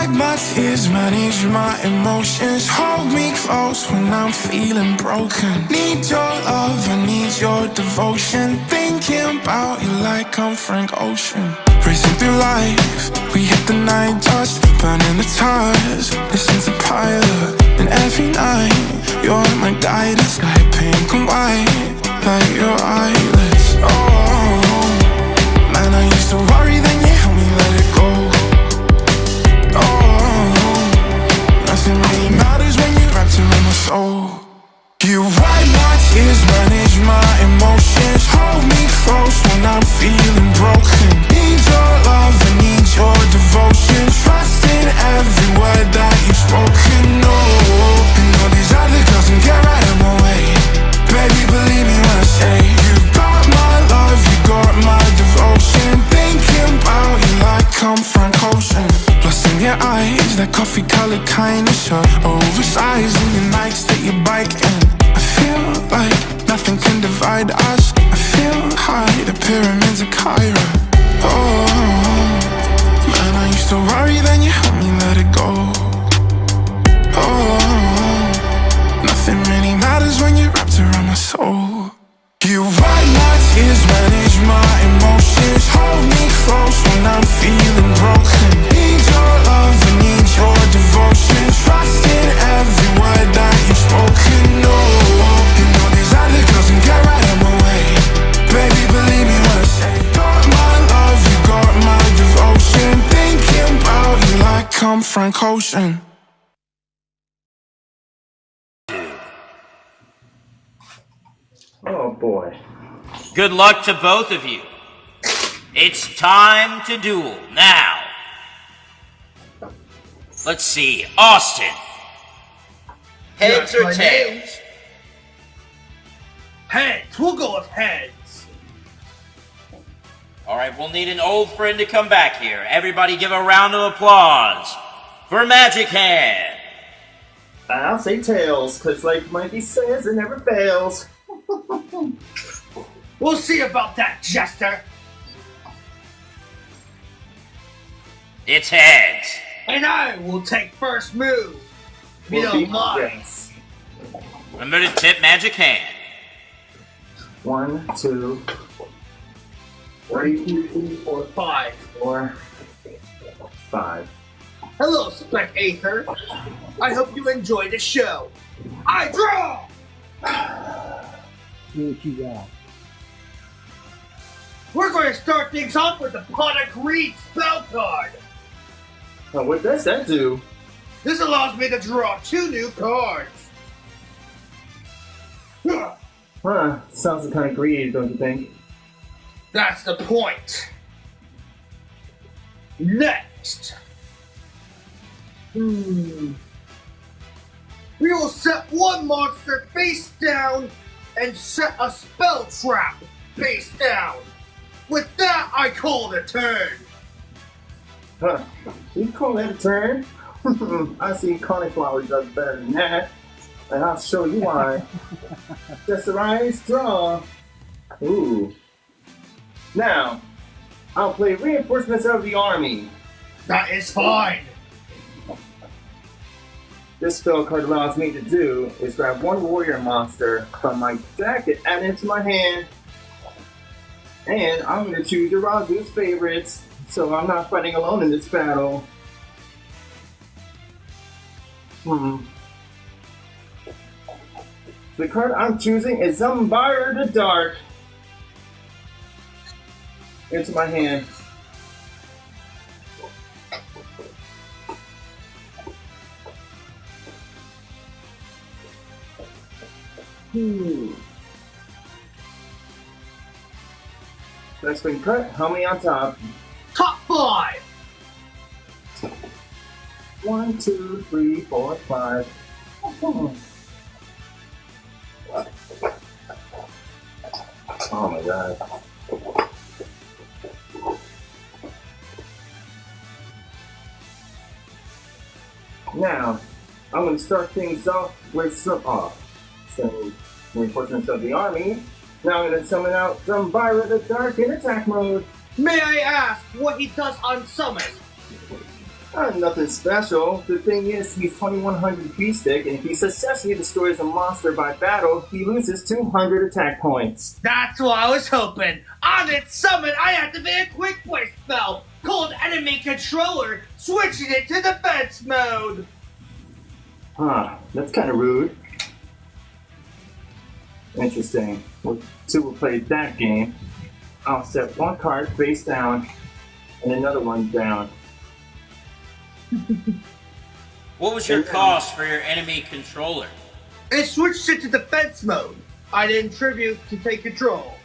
wipe my tears, manage my emotions. Hold me close when I'm feeling broken. Need your love, I need your devotion. Thinking about you like I'm Frank Ocean. Racing through life, we hit the night dust, burning the tires, listen to Pilot. And every night, you're my guidance. Sky pink and white, like your eyelids. Oh, man, I used to worry, then you helped me let it go. Oh, nothing really matters when you're wrapped around my soul. You wipe my tears, manage my emotions. Hold me close when I'm feeling broken. Need your love, I need your devotion. Trust in every word that you've spoken. No, you know these other girls can get right in my way. Baby, believe me when I say you got my love, you got my devotion. Thinking about you like I'm Frank Ocean. Lost in your eyes, that coffee-colored kind of shirt, oversized in your nights that you bike in. I feel like nothing can divide us. I feel high, the pyramids of Cairo. Oh, man, I used to worry, then you helped me let it go. Oh, nothing really matters when you're wrapped around my soul. You wipe my tears, manage my emotions. Hold me close when I'm feeling broken. Need your love, I need your devotion. Trust in every word that you've spoken. No, you know these other girls can get right in my way. Baby, believe me when I say got my love, you got my devotion. Thinking about you like I'm Frank Ocean. Oh boy. Good luck to both of you. It's time to duel now. Let's see, Austin. Heads or tails? Heads. We'll go with heads. All right, we'll need an old friend to come back here. Everybody give a round of applause for Magic Hand. I'll say tails, because like Mikey says, it never fails. We'll see about that, Jester. It's heads. And I will take first move. If you don't mind. Yes. Remember to tip Magic Hand. 1, 2, 3, 4, 5. 4, 5. Hello, spectator. I hope you enjoy the show. I draw! What you got? We're going to start things off with the Pot of Greed spell card. Now, what does that do? This allows me to draw 2 new cards. Huh, sounds kind of greedy, don't you think? That's the point. Next. We will set 1 monster face down and set a spell trap face down. With that, I call it a turn. Huh, you call that a turn? I see cauliflower does better than that. And I'll show you why. Just a rise, draw. Ooh. Now, I'll play Reinforcements of the Army. That is fine. This spell card allows me to do is grab 1 warrior monster from my deck and add it to my hand. And I'm going to choose Yarazu's favorites, so I'm not fighting alone in this battle. The card I'm choosing is Zumbire the Dark. Into my hand. That's been cut. How many on top? Top 5. 1, 2, 3, 4, 5. Oh my god. Now, I'm going to start things off with some reinforcements of the army. Now I'm going to summon out Zumbire the Dark in attack mode. May I ask what he does on summon? Nothing special. The thing is, he's 2100 P-Stick, and if he successfully destroys a monster by battle, he loses 200 attack points. That's what I was hoping. On its summon, I activate a quick play spell called Enemy Controller, switching it to defense mode. Huh, that's kind of rude. Interesting. Well, two will play that game. I'll set one card face down and another one down. What was your cost for your enemy controller? It switched it to defense mode. I didn't tribute to take control.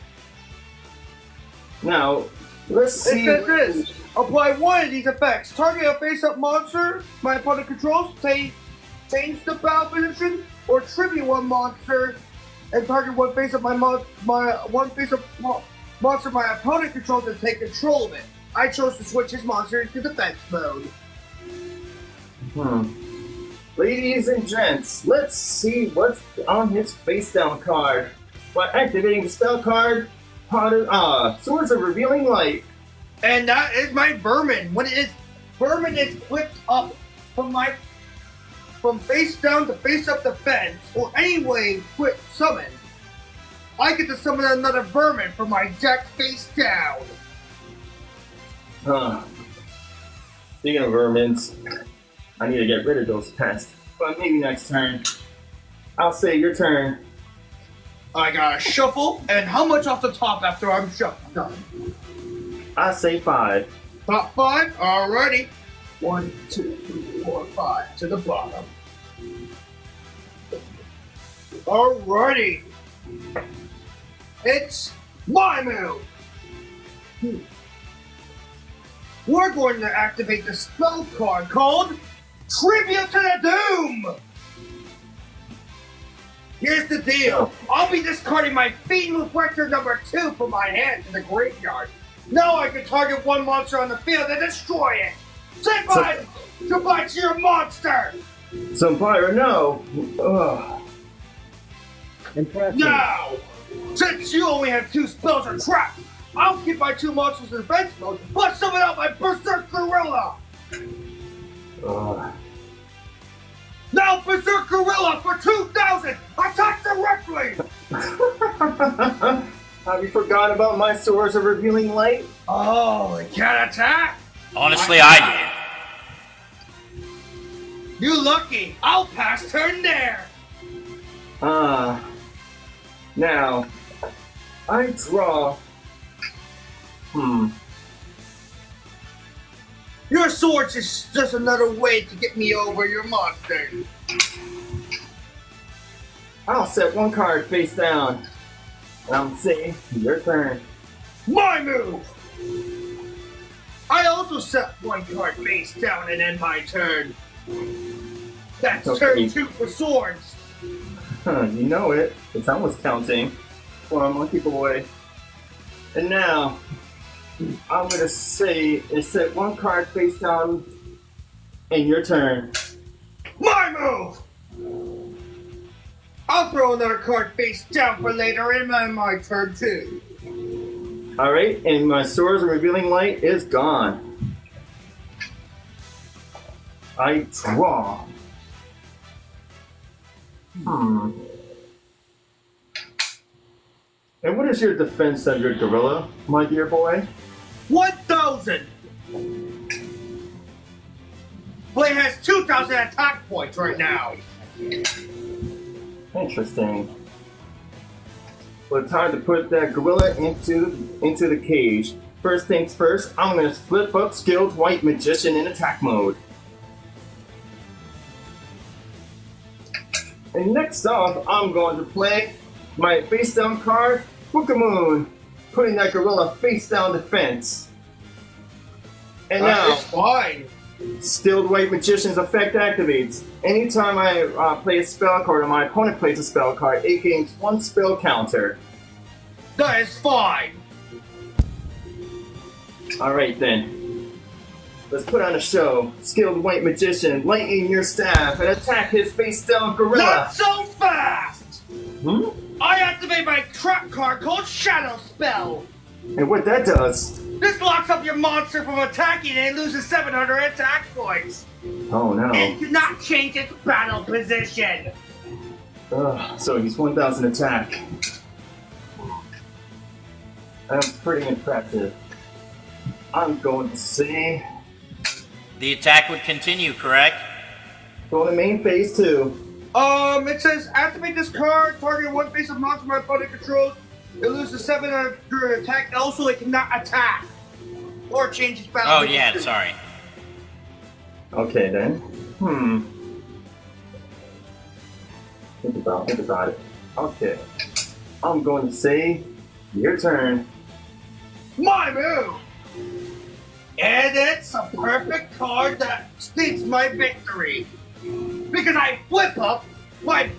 Now, let's see. It says this. Apply one of these effects. Target a face-up monster my opponent controls. Change the battle position, or tribute one monster and target one face-up monster my opponent controls and take control of it. I chose to switch his monster to defense mode. Ladies and gents, let's see what's on his face down card. By activating the spell card, Swords of Revealing Light. And that is my vermin. Vermin is flipped up from face down to face up defense, or any way quick summon. I get to summon another vermin from my deck face down. Speaking of vermins, I need to get rid of those pests. But maybe next turn. I'll say your turn. I gotta shuffle, and how much off the top after I'm shuffled done? I say 5. Top 5? Alrighty. 1, 2, 3, 4, 5 to the bottom. Alrighty. It's my move. We're going to activate the spell card called Tribute to the Doom. Here's the deal. I'll be discarding my Fiend Reflector number 2 from my hand to the graveyard. Now I can target one monster on the field and destroy it. Say bye! Goodbye to your monster! Vampire, no! Ugh. Impressive. Now! Since you only have 2 spells or traps, I'll keep my 2 monsters in defense mode, plus summon out my Berserk Gorilla! Now Berserk Gorilla for 2,000! Attack directly! Have you forgotten about my Swords of Revealing Light? Oh, it can't attack? Honestly, I did. You lucky! I'll pass turn there! Now, I draw... Your swords is just another way to get me over your monster. I'll set one card face down. And I'm saying, your turn. My move! I also set one card face down and end my turn. That's Okay. turn 2 for swords. You know it, because I was counting. For a monkey boy. And now, I'm gonna say, set one card face down, and your turn. My move! I'll throw another card face down for later in my turn too. Alright, and my Swords of Revealing Light is gone. I draw. And what is your defense of your gorilla, my dear boy? 1,000! Play has 2,000 attack points right now. Interesting. Well, it's time to put that gorilla into the cage. First things first, I'm gonna flip up Skilled White Magician in attack mode. And next off, I'm going to play my face down card, Bookamoon, putting that gorilla face down defense. And now, It's fine. Skilled White Magician's effect activates. Anytime I play a spell card or my opponent plays a spell card, it gains 1 spell counter. That is fine. Alright then. Let's put on a show. Skilled White Magician, lighten your staff and attack his face down gorilla. Not so fast! I activate my trap card called Shadow Spell. And what that does, This locks up your monster from attacking and it loses 700 attack points. Oh no. And cannot change its battle position. So he's 1,000 attack. That's pretty impressive. I'm going to say... The attack would continue, correct? Go to main phase 2. It says activate this card, target one face of monster my opponent controls. It loses 700 attack. Also, it cannot attack or change its battle. Oh, yeah, sorry. Okay, then. Think about it. Okay. I'm going to say, your turn. My move! And it's a perfect card that stinks my victory. Because I flip up my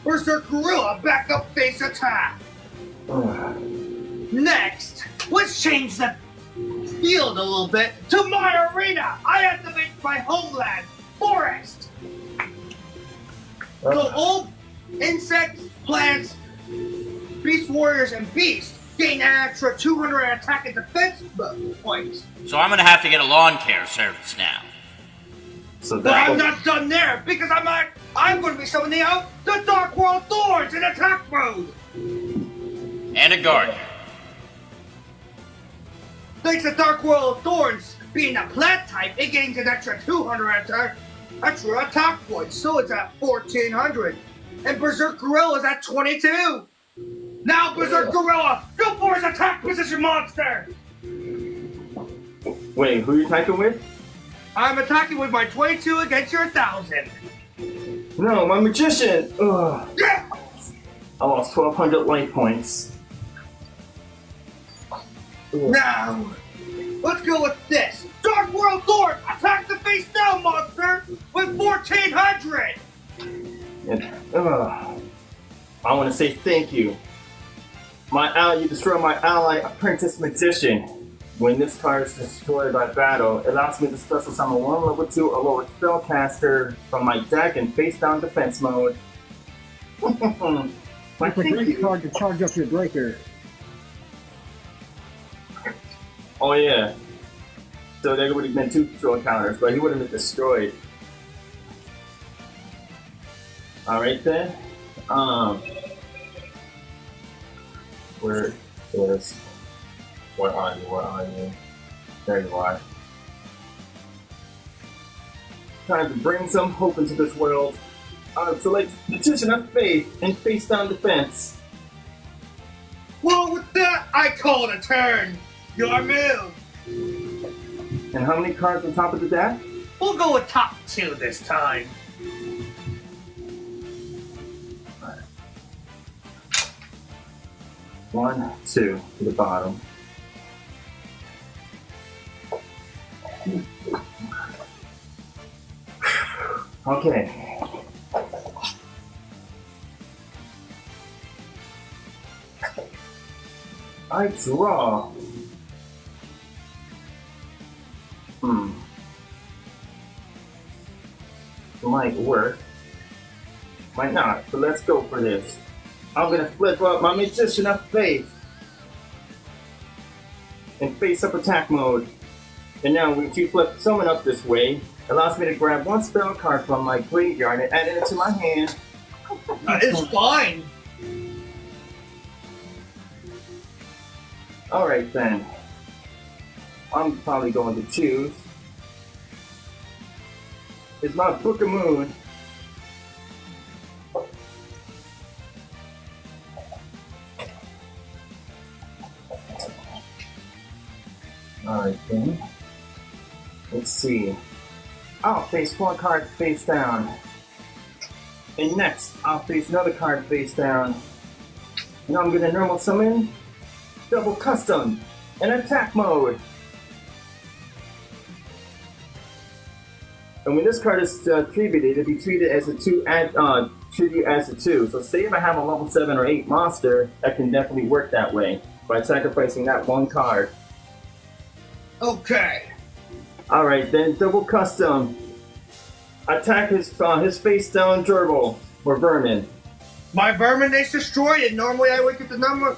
Berserk Gorilla backup face attack. Next, let's change the field a little bit to my arena. I activate my homeland, Forest. So all insects, plants, beast warriors, and beasts gain an extra 200 attack and defense points. So I'm gonna have to get a lawn care service now. So But I'm not done there because I'm going to be summoning out the Dark World Thorns in attack mode. And a gardener. Thanks to Dark World Thorns being a plant type, it gains an extra 200 extra attack points, so it's at 1,400. And Berserk Gorilla is at 22. Now Berserk Gorilla, go for his attack position monster. Wait, who are you attacking with? I'm attacking with my 22 against your 1,000. No, my magician! Ugh. Yeah. I lost 1,200 life points. Now, let's go with this. Dark World Thorn, attack the face down monster with 1,400. I want to say thank you. You destroy my ally, Apprentice Magician. When this card is destroyed by battle, it allows me to special summon one level 2 or lower spellcaster from my deck in face down defense mode. It's a great card to charge up your breaker. Oh yeah. So there would have been 2 control counters, but he would have been destroyed. Alright then. Where are you? There you are. Time to bring some hope into this world. Select Magician of Faith and face down defense. Well, with that, I call it a turn. Your move. And how many cards on top of the deck? We'll go with top 2 this time. Alright. 1, 2 to the bottom. Okay. I draw. Might work. Might not, but let's go for this. I'm gonna flip up my Magician of Faith in face up attack mode. And now when you flip summon up this way, it allows me to grab one spell card from my graveyard and add it into my hand. It's fine. Alright then. I'm probably going to choose. It's my Book of Moon. Alright then. Let's see. I'll face one card face down. And next, I'll face another card face down. Now I'm gonna normal summon Double Custom in attack mode. And when this card is treated, it'll be treated as a 2 tribute as a 2. So say if I have a level 7 or 8 monster, that can definitely work that way by sacrificing that one card. Okay. Alright, then Double Custom. Attack his face down gerbil or vermin. My vermin is destroyed, and normally I would get the number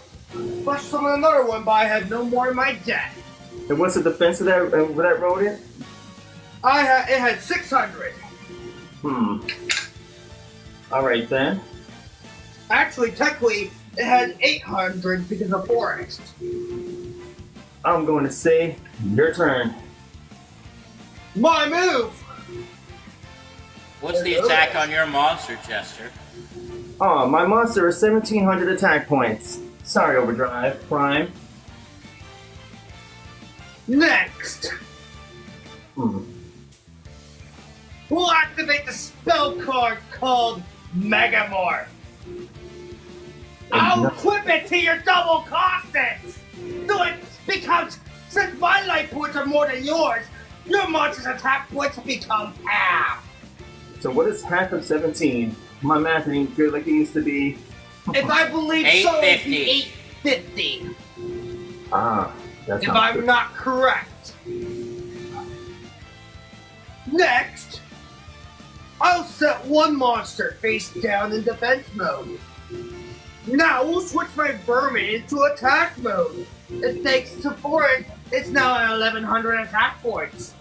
plus summon another one, but I have no more in my deck. And what's the defense of that rodent? It had 600. Alright then. Actually, technically, it had 800 because of forest. I'm going to say, your turn. My move! What's the attack on your monster, Jester? Oh, my monster is 1,700 attack points. Sorry, Overdrive Prime. Next! We'll activate the spell card called Megamorph. I'll equip it to your double constants! So it becomes, since my life points are more than yours, your monster's attack points become half. So what is half of 17? My math ain't good like it used to be. If I believe so, it's 850. That's If not I'm good. not correct. Next, I'll set one monster face down in defense mode. Now we'll switch my vermin into attack mode. And thanks to Forest, it's now at 1,100 attack points.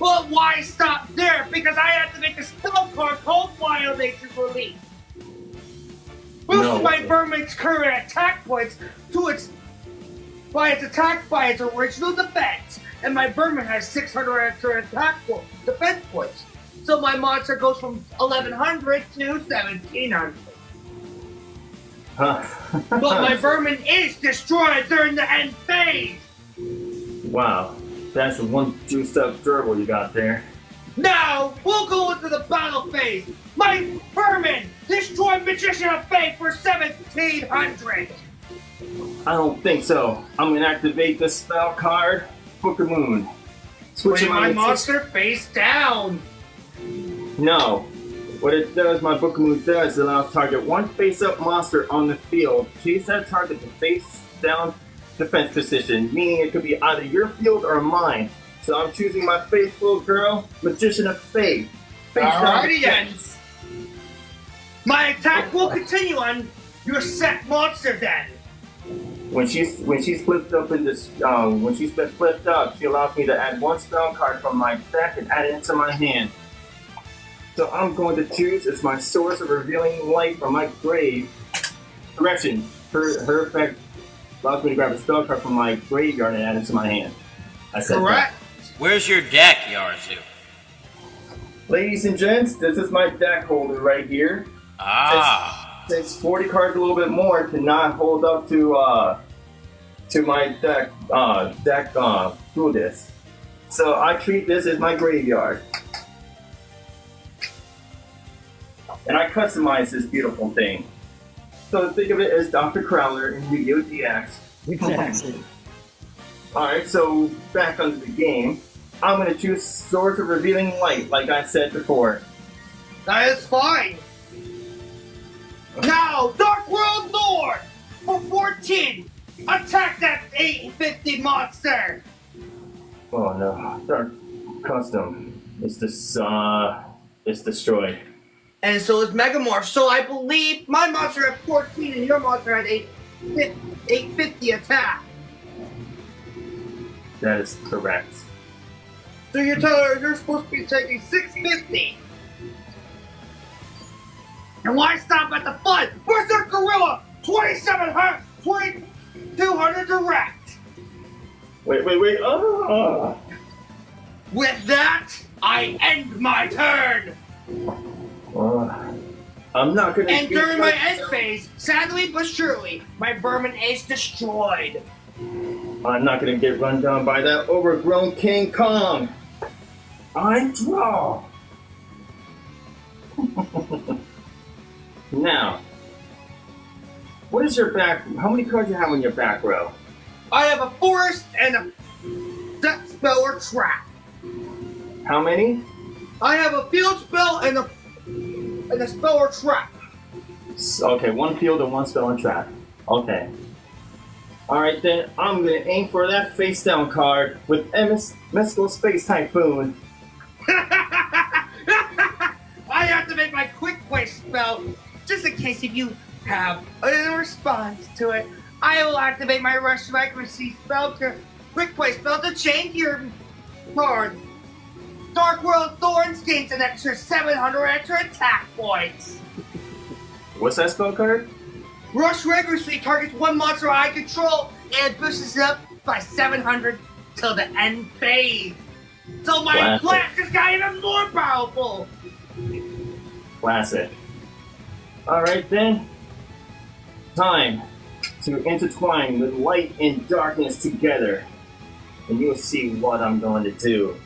But why stop there? Because I have to make a spell card called Wild Nature's Release. Boosting my vermin's current attack points to its attack by its original defense, and my vermin has 600 defense points. So my monster goes from 1,100 to 1,700. But my vermin is destroyed during the end phase. Wow, that's the one juiced up gerbil you got there. Now, we'll go into the battle phase. My vermin destroy Magician of Fate for 1,700. I don't think so. I'm gonna activate the spell card, Book of Moon. Switching my monster face down. No. What it does, my Book of Moon does, it allows target one face-up monster on the field. Choose that target to face-down defense position, meaning it could be either your field or mine. So I'm choosing my faithful girl, Magician of Fate. Alrighty then. My attack will continue on your set monster then. When she's flipped up in this, when she's been flipped up, she allows me to add one spell card from my deck and add it into my hand. So I'm going to choose as my source of revealing light from my grave. Correction, her effect allows me to grab a spell card from my graveyard and add it to my hand. I said correct. Where's your deck, Yarazu? Ladies and gents, this is my deck holder right here. It's 40 cards a little bit more to not hold up to my deck through this. So I treat this as my graveyard. And I customize this beautiful thing. So think of it as Dr. Crowler in Yu-Gi-Oh! DX. Exactly. Alright, so back onto the game. I'm going to choose Swords of Revealing Light, like I said before. That is fine. Now, Dark World Lord for 14. Attack that 850 monster. Oh no, Dark Custom. It's destroyed. And so is Megamorph. So I believe my monster had 14 and your monster had 850 attack. That is correct. So you're telling her you're supposed to be taking 650. And why stop at the fun? Berserk Gorilla, 2,700, 2,200 direct. Wait. With that, I end my turn. I'm not gonna. And during my end phase, sadly but surely, my vermin is destroyed. I'm not gonna get run down by that overgrown King Kong. I draw. Now, what is your back? How many cards do you have on your back row? I have a forest and a death spell or trap. How many? I have a field spell and a spell or trap. Okay, one field and one spell and trap. Okay. Alright then, I'm gonna aim for that face down card with Mystical Space Typhoon. I have to make my quick play spell just in case if you have a response to it. I will activate my Rush Accuracy spell to quick play spell to change your card. Dark World Thorns gains an extra 700 extra attack points. What's that spell card? Rush Accuracy targets one monster I control and boosts it up by 700 till the end phase. So my blast just got even more powerful. Classic. Alright then. Time to intertwine the light and darkness together. And you'll see what I'm going to do.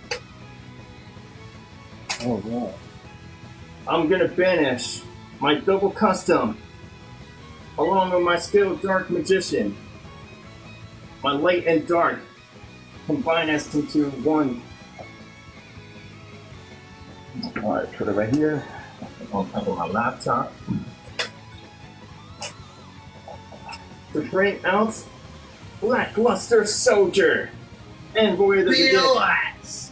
Oh, wow. I'm gonna banish my double custom along with my skilled dark magician. My light and dark combine us into one. Alright, put it right here on top of my laptop. To bring out Lackluster Soldier, Envoy of the Beginning. Duelists.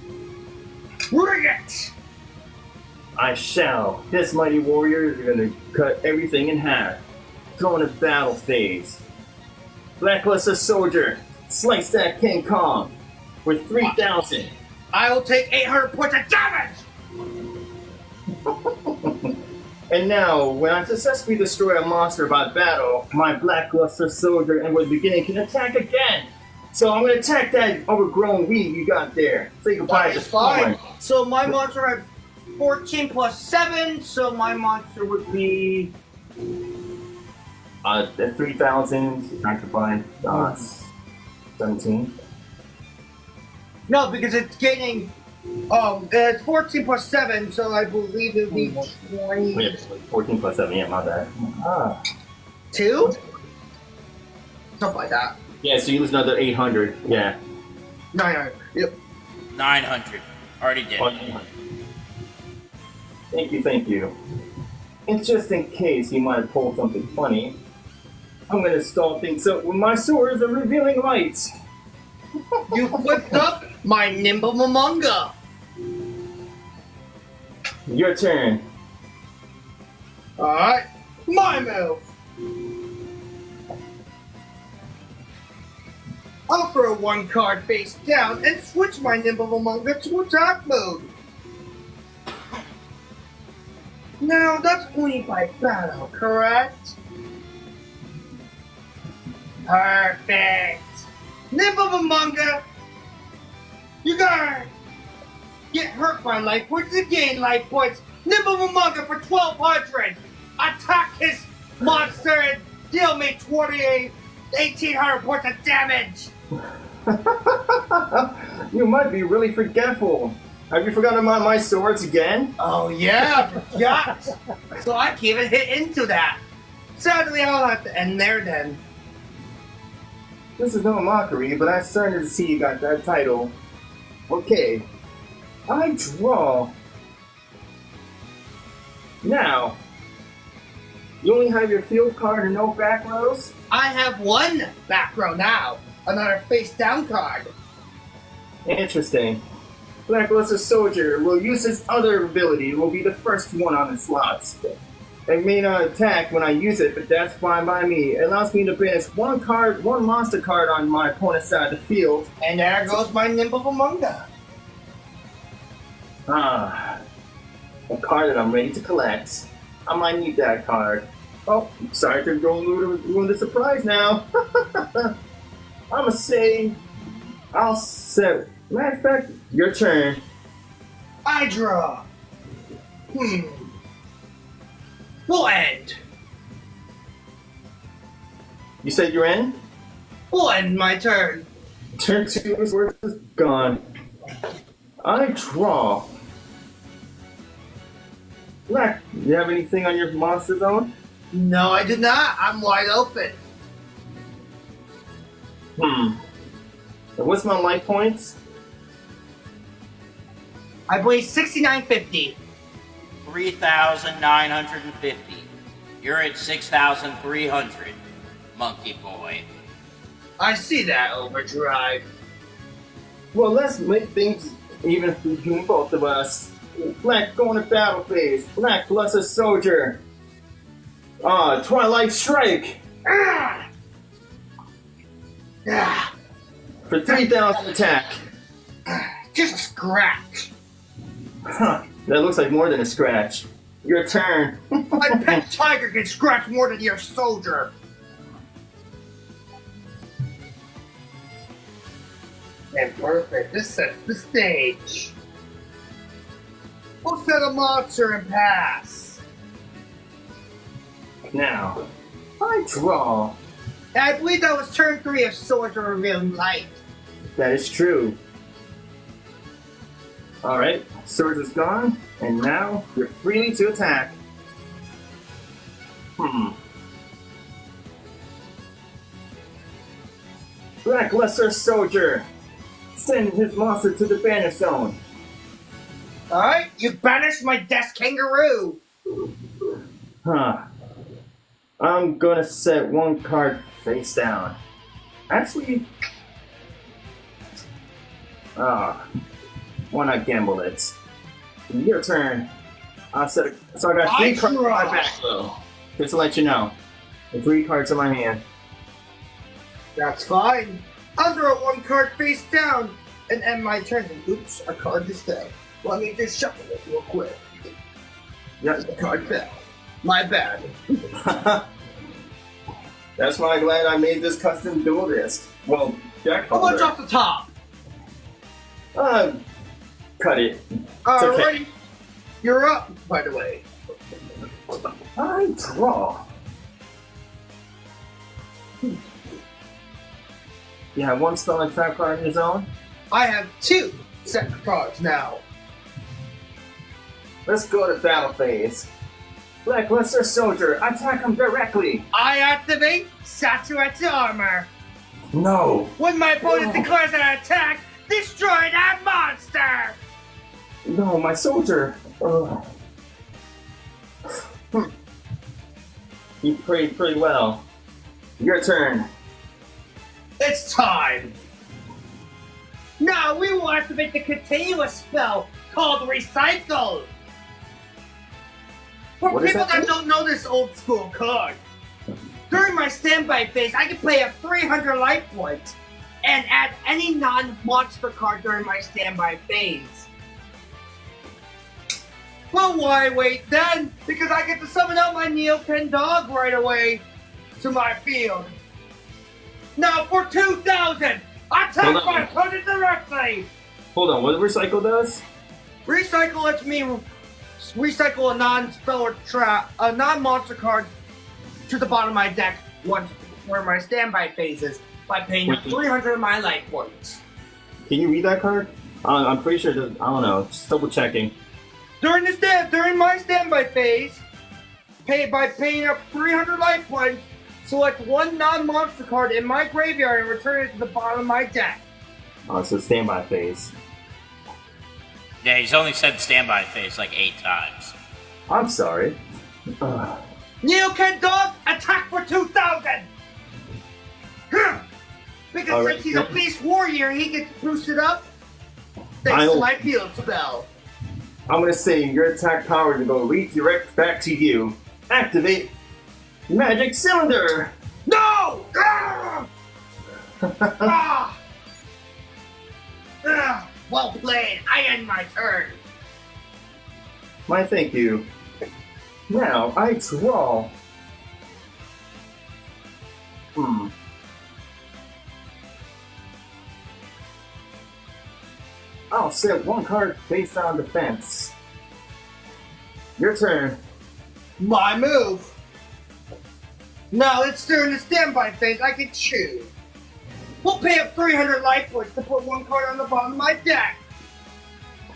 Bring it! I shall. This mighty warrior is gonna cut everything in half. Go into battle phase. Lackluster Soldier, slice that King Kong with 3,000. I will take 800 points of damage! And now, when I successfully destroy a monster by battle, my Lackluster Soldier and with beginning can attack again. So I'm gonna attack that overgrown weed you got there. Say goodbye to Fine. Spawn. So my monster had 14 plus 7, so my monster would be... The 3,000, subtract by 17. No, because it's gaining... it's 14 plus 7, so I believe it would be 20... Wait, 14 plus 7, yeah, my bad. 2? Something like that. Yeah, so you lose another 800, yeah. No, yep. 900. Already did. Thank you. And just in case you might pull something funny, I'm gonna stall things up with my swords of revealing lights. You flipped up my nimble Momonga. Your turn. Alright, my move. I'll throw one card face down and switch my nimble Momonga to attack mode. Now that's only by battle, correct? Perfect. Nimble Momonga, you gotta get hurt by life points to gain life points. Nimble Momonga for 1,200. Attack his monster and deal me 1,800 points of damage. You might be really forgetful. Have you forgotten about my swords again? Oh yeah, I forgot. So I can't even hit into that. Sadly, I'll have to end there then. This is no mockery, but I'm starting to see you got that title. Okay. I draw. Now, you only have your field card and no back rows? I have one back row now. Another face down card. Interesting. Lackluster Soldier will use his other ability. It will be the first one on the slots. It may not attack when I use it, but that's fine by me. It allows me to banish one monster card on my opponent's side of the field. And there goes my nimble Momonga. A card that I'm ready to collect. I might need that card. Oh, sorry to ruin the surprise now. I'll say... Matter of fact, your turn. I draw. We'll end. You said you're in? We'll end my turn. Turn 2 is where it's gone. I draw. Black, do you have anything on your monster zone? No, I did not. I'm wide open. And what's my life points? I believe 6950. 3,950. You're at 6,300, monkey boy. I see that, Overdrive. Well, let's make things even between both of us. Black going to battle phase. Lackluster Soldier. Twilight Strike. Ah, For 3,000 attack. just a scratch. Huh. That looks like more than a scratch. Your turn. My pet tiger can scratch more than your soldier. And perfect. This sets the stage. We'll set a monster and pass. Now, I draw. I believe that was turn 3 of Soldier Revealing Light. That is true. Alright, sword is gone, and now you're free to attack. Blackluster Soldier! Send his monster to the banner zone. Alright, you banished my desk kangaroo. Huh. I'm gonna set one card face down. Actually... why not gamble it? Your turn. So I got 3 cards in my back though. Just to let you know. The 3 cards in my hand. That's fine. I'll throw 1 card face down and end my turn. Oops, a card just fell. Let me just shuffle it real quick. Yep. The card fell. My bad. That's why I'm glad I made this custom dual disc. Well, deck How much holder. off the top? Cut it. Alright. okay. You're up, by the way. I draw. You have 1 spell and trap card in your zone. I have 2 set cards now. Let's go to battle phase. Blackluster Soldier, attack him directly. I activate Saturated Armor. No. When my opponent declares an attack, destroy that monster! No, my soldier. You played pretty well. Your turn. It's time! Now we will activate the continuous spell called Recycle! For What is people that? that don't know this old school card, during my standby phase, I can play a 300 life points and add any non-monster card during my standby phase. But why wait then? Because I get to summon out my Neopen dog right away to my field. Now for 2,000, attack Hold on. my opponent directly! Hold on, what recycle does? Recycle lets me recycle a non-spell or trap, a non-monster card to the bottom of my deck once for my standby phases by paying Wait. 300 of my life points. Can you read that card? I'm pretty sure. I don't know. Just double checking. During my standby phase, by paying up 300 life points, select 1 non-monster card in my graveyard and return it to the bottom of my deck. Oh, so standby phase. Yeah, he's only said standby phase like 8 times. I'm sorry. Neoken Dog, attack for 2,000! Because All right. since he's a beast warrior, he gets boosted up thanks I'll- to my field spell. I'm gonna say your attack power to go redirect back to you. Activate Magic Cylinder. No! Ah! Ah! Ah! Well played. I end my turn. My thank you. Now I draw. I'll set 1 card face down defense. Your turn. My move. Now it's during the standby phase. I can choose. We'll pay up 300 life points to put 1 card on the bottom of my deck.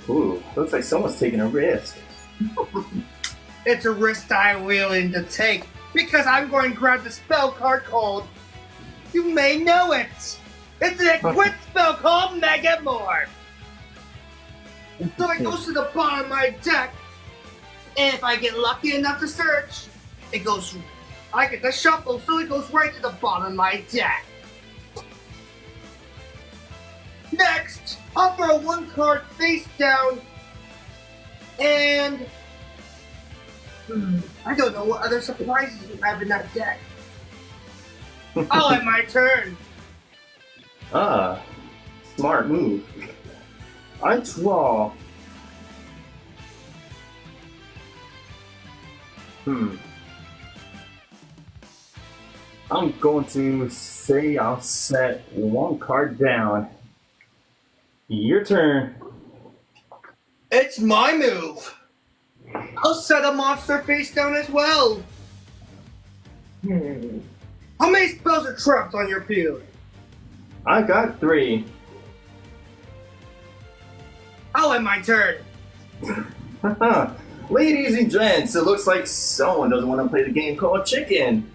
Ooh, looks like someone's taking a risk. It's a risk I'm willing to take because I'm going to grab the spell card called. You may know it. It's an equipped spell called Megamorph. So it goes to the bottom of my deck, and if I get lucky enough to search, it goes. I get the shuffle, so it goes right to the bottom of my deck. Next, I'll throw 1 card face down, and I don't know what other surprises you have in that deck. I'll have my turn. Ah, smart move. I draw. I'm going to say I'll set one card down. Your turn. It's my move. I'll set a monster face down as well. How many spells are trapped on your field? I got 3. I'll end my turn. Ladies and gents, it looks like someone doesn't want to play the game called Chicken.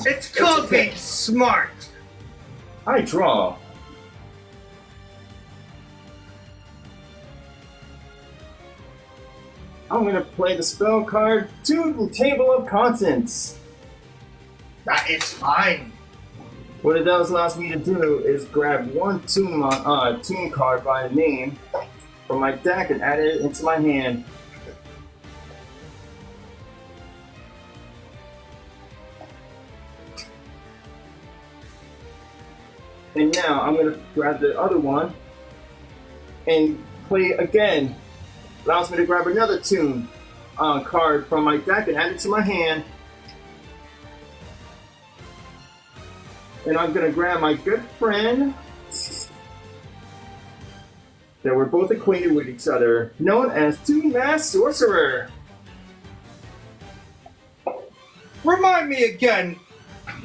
It's called being smart. I draw. I'm going to play the spell card to the Table of Contents. That is fine. What it does allows me to do is grab one tune card by name from my deck and add it into my hand. And now I'm going to grab the other one and play again. Allows me to grab another tune card from my deck and add it to my hand. And I'm going to grab my good friend that we're both acquainted with each other, known as Toon Mask Sorcerer. Remind me again.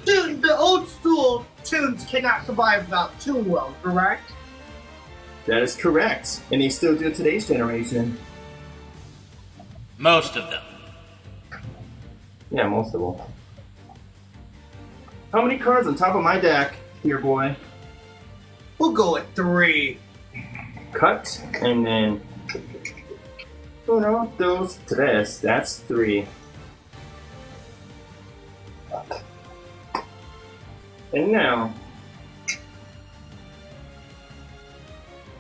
Dude, the old school tunes cannot survive without tune well, correct? That is correct, and they still do today's generation. Most of them. Yeah, most of them. How many cards on top of my deck, here, boy? We'll go with 3. Cut, and then 1, 2, 3. That's 3. And now,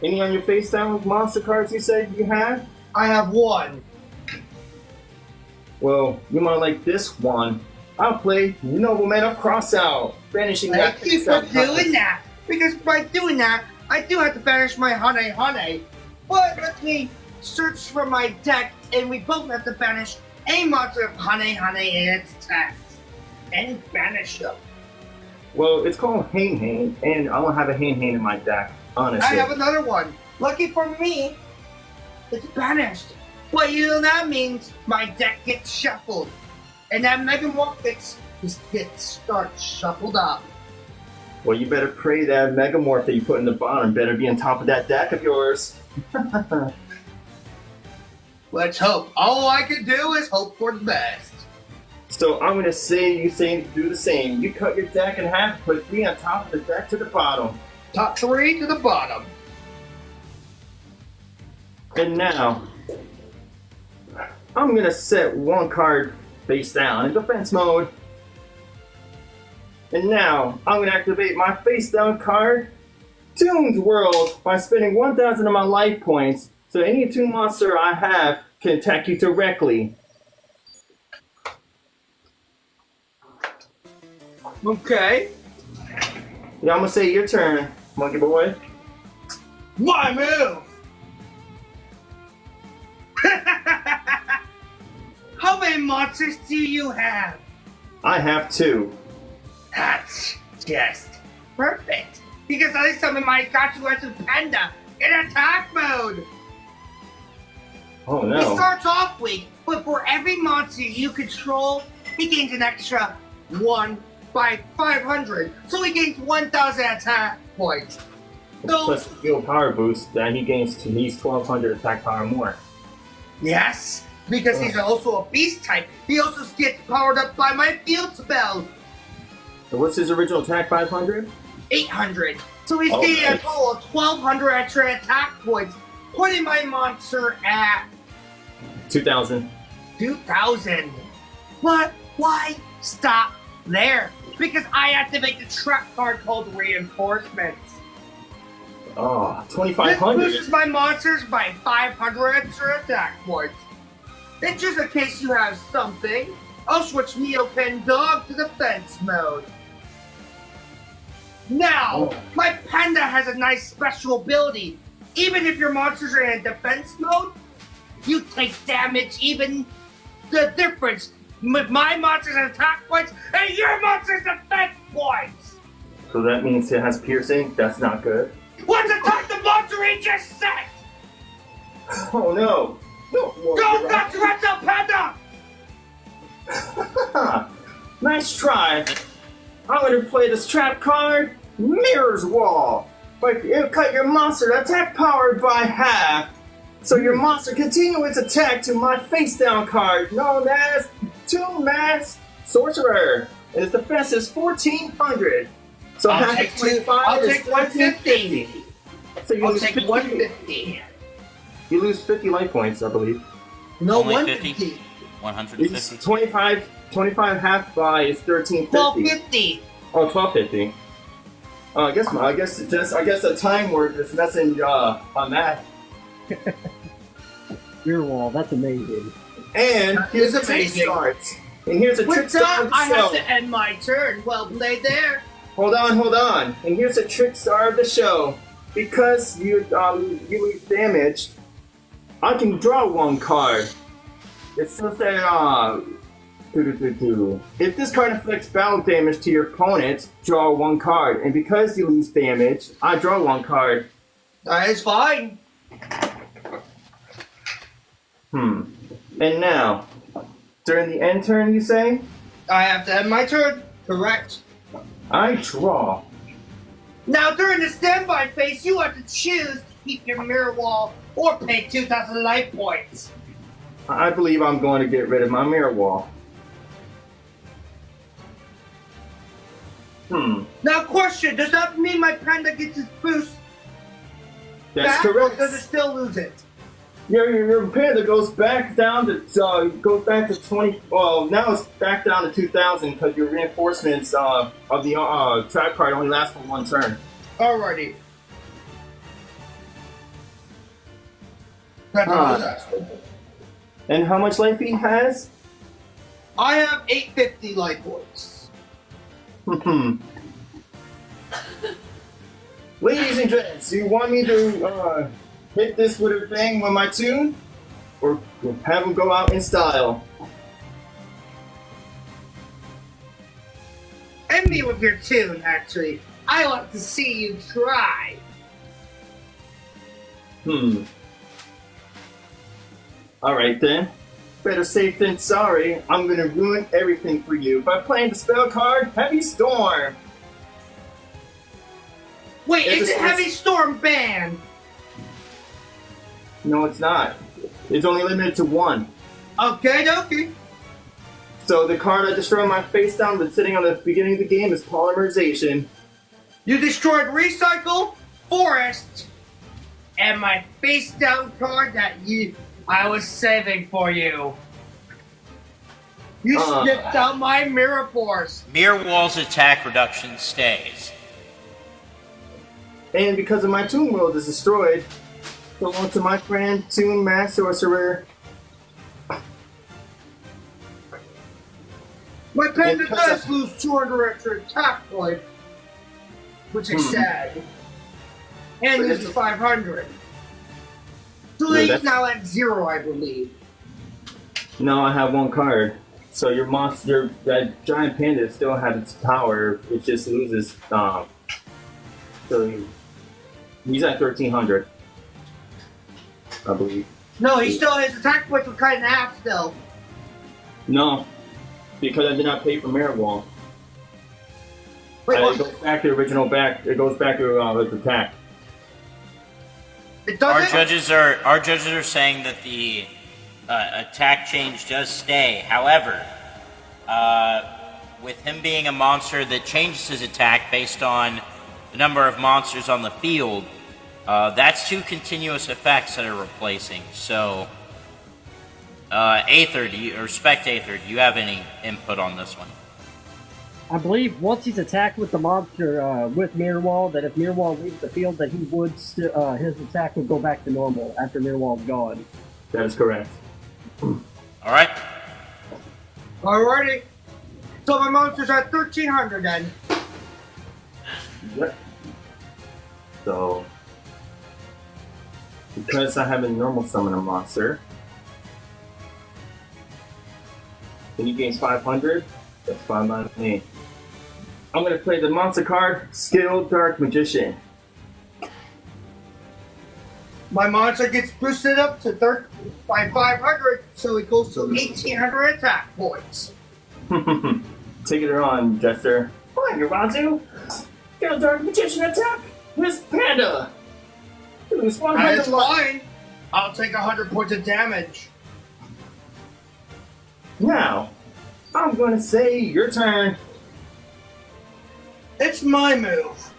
any on your face down monster cards you said you have? I have 1. Well, you might like this one. I'll play Nobleman of Crossout, banishing that Thank you for doing that, because by doing that, I do have to banish my Honey. But let me search for my deck, and we both have to banish a monster of Honey in its text. And banish them. Well, it's called Hang, and I don't have a Hang in my deck, honestly. I have another one. Lucky for me, it's banished. Well, you know that means my deck gets shuffled. And that Megamorph gets shuffled up. Well, you better pray that Megamorph that you put in the bottom better be on top of that deck of yours. Let's hope. All I can do is hope for the best. So I'm going to say you do the same. You cut your deck in half, put 3 on top of the deck to the bottom. Top 3 to the bottom. And now, I'm going to set one card face down in defense mode. And now, I'm going to activate my face down card, Toon's World, by spending 1,000 of my life points, so any Toon monster I have can attack you directly. Okay. Yeah, I'm going to say your turn, monkey boy. My move! How many monsters do you have? I have 2. That's just perfect. Because I summoned my Yarazu Panda in attack mode. Oh It no. starts off weak, but for every monster you control, he gains an extra 1 by 500. So he gains 1,000 attack points. So, Plus field power boost, then he gains he's 1,200 attack power more. yes, because he's also a beast type. He also gets powered up by my field spell. So what's his original attack, 500? 800. So he's Oh, getting a nice. total of 1,200 extra attack points, putting my monster at 2,000. 2,000. But why stop there? Because I activate the trap card called Reinforcements. Oh, This 2,500. boosts my monsters by 500 extra attack points. And just in case you have something, I'll switch Neopen Dog to defense mode. Now, my panda has a nice special ability. Even if your monsters are in defense mode, you take damage. Even the difference with my monsters attack points and your monsters defense points. So that means it has piercing? That's not good. Let's attack the monster he just set! Oh no! Go back to Retro Panda! Nice try! I'm gonna play this trap card, Mirror's Wall. But it'll cut your monster attack power by half. So your monster continues its attack to my face down card, known as Tomb Mask Sorcerer. And its defense is 1400. So I'll half take of 25 I'll is take 150. So you I'll lose take 50. 150. You lose 50 life points, I believe. No, Only 150. 50? 150. 25 half by is 1350. 1250. Oh, 1250. I guess the time word is messing on that. Mirror wall, that's amazing. And That here's is a trick amazing. start. And here's a trick With start that, of the I have show. to end my turn. Well played there. Hold on. And here's a trick star of the show. Because you lose damage, I can draw one card. It says that if this card inflicts battle damage to your opponent, draw one card. And because you lose damage, I draw one card. That is fine. And now, during the end turn, you say? I have to end my turn. Correct. I draw. Now during the standby phase, you have to choose to keep your mirror wall or pay 2,000 life points. I believe I'm going to get rid of my mirror wall. Now question, does that mean my panda gets its boost That's back, correct. or does it still lose it? Your panda goes back down to 20. Well, now it's back down to 2,000 because your reinforcements of the trap card only last for one turn. Alrighty. That's all I was asking. And how much life he has? I have 850 life points. Ladies and gents, do you want me to hit this with a thing with my tune, or have him go out in style? End me with your tune, actually. I want to see you try. Alright then. Better safe than sorry. I'm gonna ruin everything for you by playing the spell card Heavy Storm. Wait, It's is it a- Heavy Storm banned? No, it's not. It's only limited to one. Okay. So the card I destroyed my face down that's sitting on the beginning of the game is Polymerization. You destroyed Recycle, Forest, and my face down card that I was saving for you. You skipped out my Mirror Force. Mirror Wall's attack reduction stays. And because of my Tomb World is destroyed, so on to my friend Tomb Mask Sorcerer. My panda Because does lose 200 extra attack points, which is sad. And But loses it's- 500. So Yeah, he's that's- now at 0, I believe. No, I have one card. So your monster, that giant panda still has its power. It just loses. So he's at 1300, I believe. No, he still his attack points were cut in half still. No, because I did not pay for Mirror Wall. Wait, It what? goes back to the original back. It goes back to its attack. It Our doesn't? judges are saying that the attack change does stay. However, with him being a monster that changes his attack based on the number of monsters on the field, that's two continuous effects that are replacing. So, Aether, Spectator, do you have any input on this one? I believe once he's attacked with the monster with Mirror Wall, that if Mirror Wall leaves the field, that he would his attack would go back to normal after Mirror Wall's gone. That is correct. Alright? Alrighty. So my monster's at 1300 then. Yep. So, because I have a normal summoner monster, and he gains 500, that's fine by me. I'm gonna play the monster card, Skilled Dark Magician. My monster gets boosted up to by 500, so it goes to 1,800 attack points. Take it on, Jester. Fine, Yarazu. Skilled Dark Magician attack with Panda. You lose 100 That's fine. I'll take 100 points of damage. Now, I'm gonna say your turn. It's my move.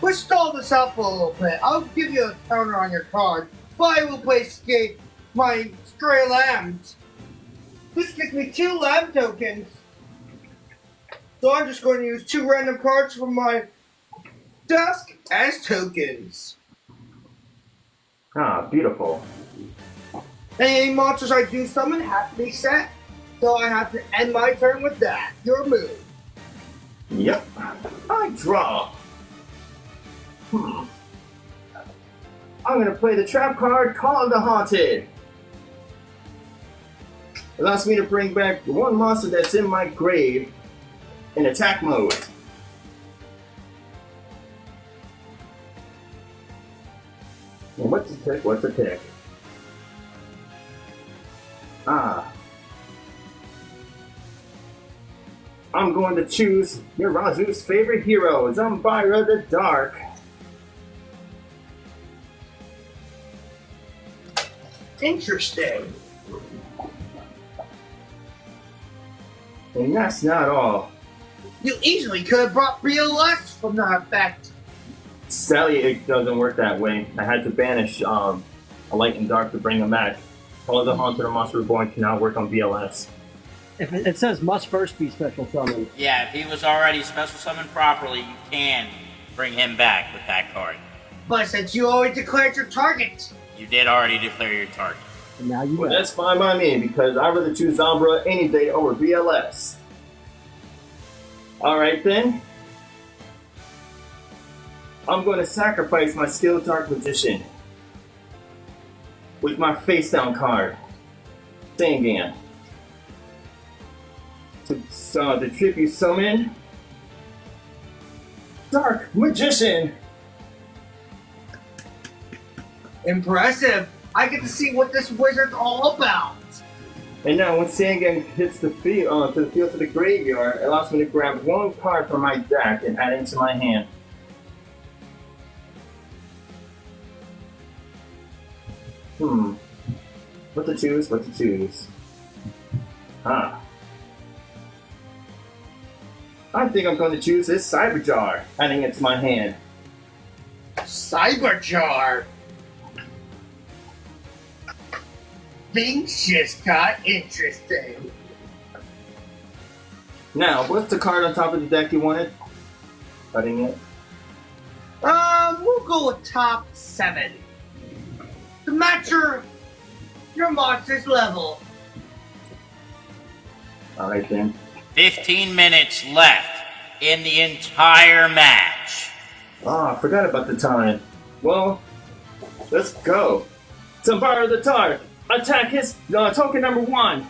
Let's stall this out for a little bit. I'll give you a counter on your card, but I will play my stray lambs. This gives me 2 lamb tokens. So I'm just going to use 2 random cards from my desk as tokens. Ah, beautiful. Any monsters I do summon have to be set, so I have to end my turn with that. Your move. Yep. I draw. I'm gonna play the trap card, Call of the Haunted. Allows me to bring back the one monster that's in my grave in attack mode. And what to pick? What to pick? I'm going to choose Yarazu's favorite hero, Zambira the Dark. Interesting. And that's not all. You easily could have brought BLS from that effect. Sadly, it doesn't work that way. I had to banish a light and dark to bring them back. All of the Haunted or Monster Reborn cannot work on BLS. If it says must first be special summoned. Yeah, if he was already special summoned properly, you can bring him back with that card. But since you already declared your target, You did already declare your target. And now you Well, got that's fine by me, because I'd rather choose Zambra any day over BLS. Alright then. I'm going to sacrifice my Skilled Dark Magician with my face down card. Sangan. To tribute summon Dark Magician. impressive. I get to see what this wizard's all about. And now when Sangan hits the field, to the graveyard, it allows me to grab one card from my deck and add it into my hand. What to choose? What to choose? I think I'm going to choose this Cyberjar, adding it to my hand. Cyberjar. Things just got interesting. Now, what's the card on top of the deck you wanted? Cutting it. We'll go with top 7. To match your monster's level. Alright then. 15 minutes left in the entire match. I forgot about the time. Well, let's go. Zambira the Dark, attack his token number 1.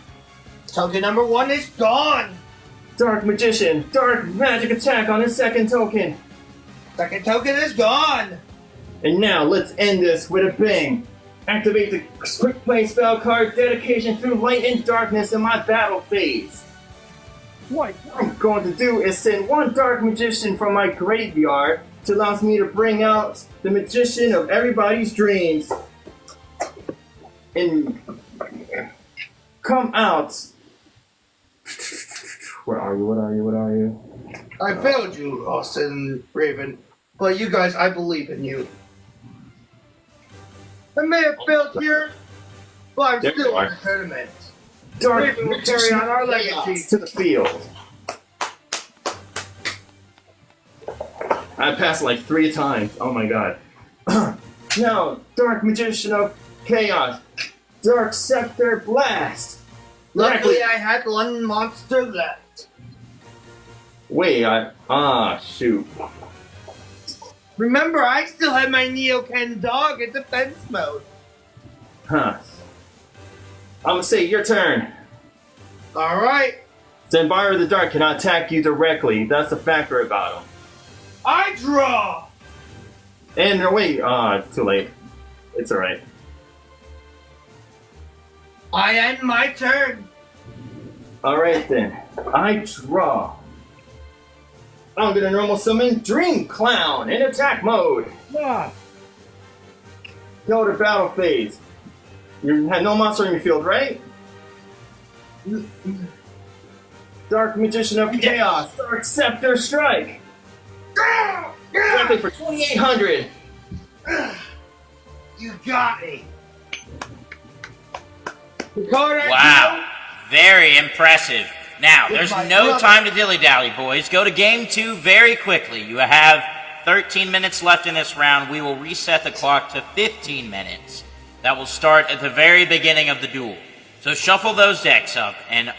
Token number 1 is gone. Dark Magician, dark magic attack on his second token. Second token is gone. And now let's end this with a bang. Activate the quick play spell card Dedication through Light and Darkness in my battle phase. What I'm going to do is send one Dark Magician from my graveyard to allow me to bring out the Magician of everybody's dreams. And come out. Where are you? What are you? What are you? I failed you, Austin Raven. But you guys, I believe in you. I may have failed here, but I'm There still you are. in the tournament. Dark Raven will carry on our legacy. to the field. I passed like 3 times. Oh my god. Now, Dark Magician of Chaos. Dark Scepter Blast. Luckily, I had one monster left. Wait, shoot. Remember, I still have my Neoken dog in defense mode. Huh. I'm gonna say your turn. Alright. Zenbire of the Dark cannot attack you directly. That's the factor about him. I draw! And wait, too late. It's alright. I end my turn. Alright then. I draw. I'm gonna normal summon Dream Clown in attack mode. Ah, Go to battle phase. You had no monster in your field, right? Dark Magician of Chaos. Dark Scepter Strike. Exactly for 2,800. You got me. The card I Wow. Very impressive. Now, there's my no brother. time to dilly-dally, boys. Go to game 2 very quickly. You have 13 minutes left in this round. We will reset the clock to 15 minutes. That will start at the very beginning of the duel. So shuffle those decks up, and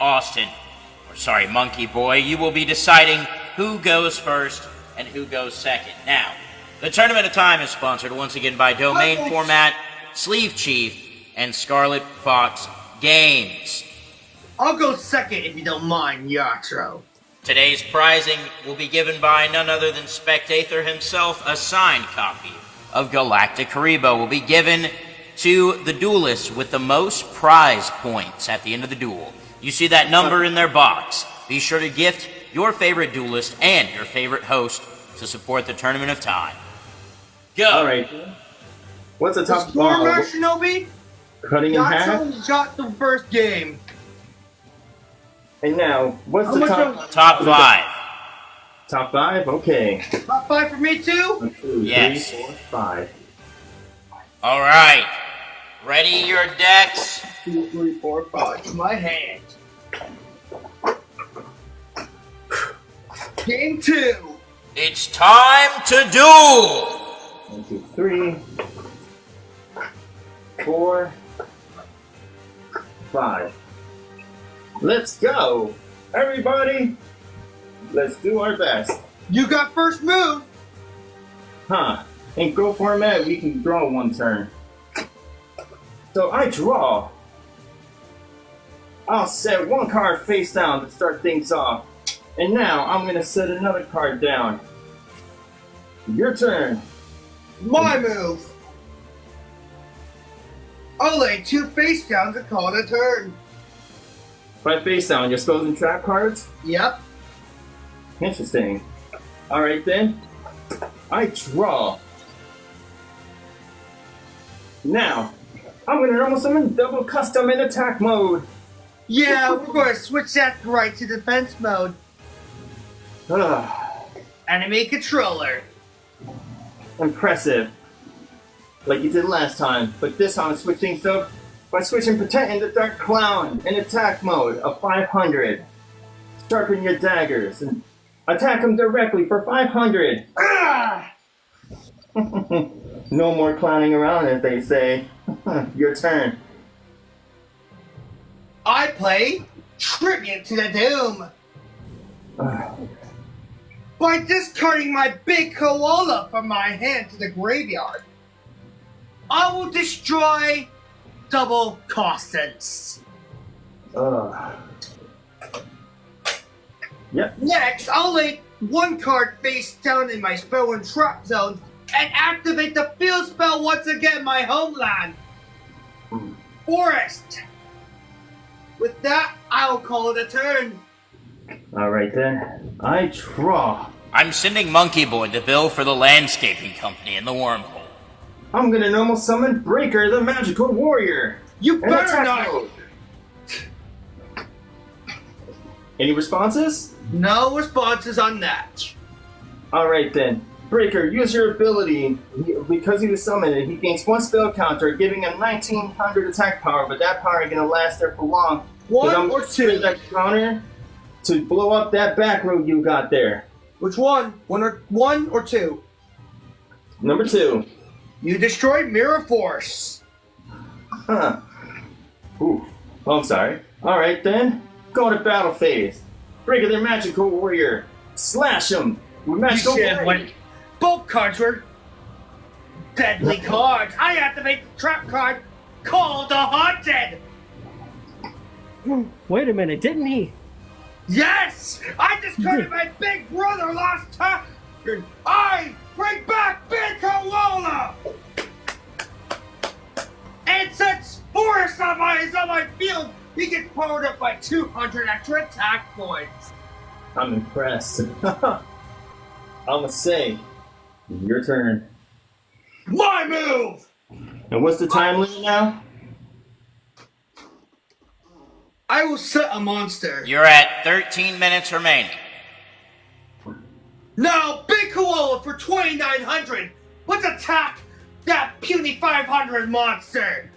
Monkey Boy, you will be deciding who goes first and who goes second. Now, the Tournament of Time is sponsored once again by Domain Format, Sleeve Chief, and Scarlet Fox Games. I'll go second if you don't mind, Yatro. Today's prizing will be given by none other than Spectator himself. A signed copy of Galactic Haribo will be given to the duelists with the most prize points at the end of the duel. You see that number in their box. Be sure to gift your favorite duelist and your favorite host to support the Tournament of Time. Go! Alright. What's the top Score, Shinobi? Cutting in half? Yatro got the first game. And now, what's How the much top? Top 5. Top 5? Okay. Top 5 for me too? 1, 2, Yes. 3, 4, 5. All right. Ready your decks? 2, 3, 4, 5. My hand. Game 2. It's time to duel! 1, 2, 3, 4, 5. Let's go! Everybody! Let's do our best. You got first move. Huh. In Go format, we can draw one turn. So I draw. I'll set one card face down to start things off. And now I'm gonna set another card down. Your turn. My move. I'll lay 2 face downs and call it a turn. By face down, your spells and trap cards? Yep. Interesting. Alright then. I draw. Now, I'm gonna normal summon double custom in attack mode. Yeah, we're going to switch that right to defense mode. Enemy controller. Impressive. Like you did last time, but this time I switch things up by switching Protect into Dark Clown in attack mode of 500. Sharpen your daggers and attack him directly for 500. Ah! No more clowning around, as they say. Your turn. I play Tribute to the Doom. By discarding my big koala from my hand to the graveyard, I will destroy double Constance. Yep. Next, I'll lay 1 card face down in my spell and trap zone and activate the field spell once again, my homeland. Forest. With that, I'll call it a turn. Alright then. I draw. I'm sending Monkey Boy to bill for the landscaping company in the wormhole. I'm gonna normal summon Breaker, the magical warrior. You in better attack not. mode. Any responses? No responses on that. Alright then. Breaker, use your ability. Because he was summoned, he gains 1 spell counter, giving him 1900 attack power, but that power ain't gonna last there for long. 'Cause I'm 1 or gonna spend 2? that counter to blow up that back road you got there. Which one? 1 or 2? Number 2. You destroyed Mirror Force. Huh. Ooh. Oh, I'm sorry. Alright then. Go to battle phase. Breaker, their magical warrior. Slash him with You magical said blade. when both cards were deadly cards. I activate the trap card called the Haunted. Wait a minute, didn't he? Yes! I discarded my big brother last time. I bring back Big Koala! And since Forrest is on my field, he gets powered up by 200 extra attack points. I'm impressed. I'ma say, your turn. My move! And what's the time limit now? I will set a monster. You're at 13 minutes remaining. Now, Big Koala for 2,900. Let's attack that puny 500 monster.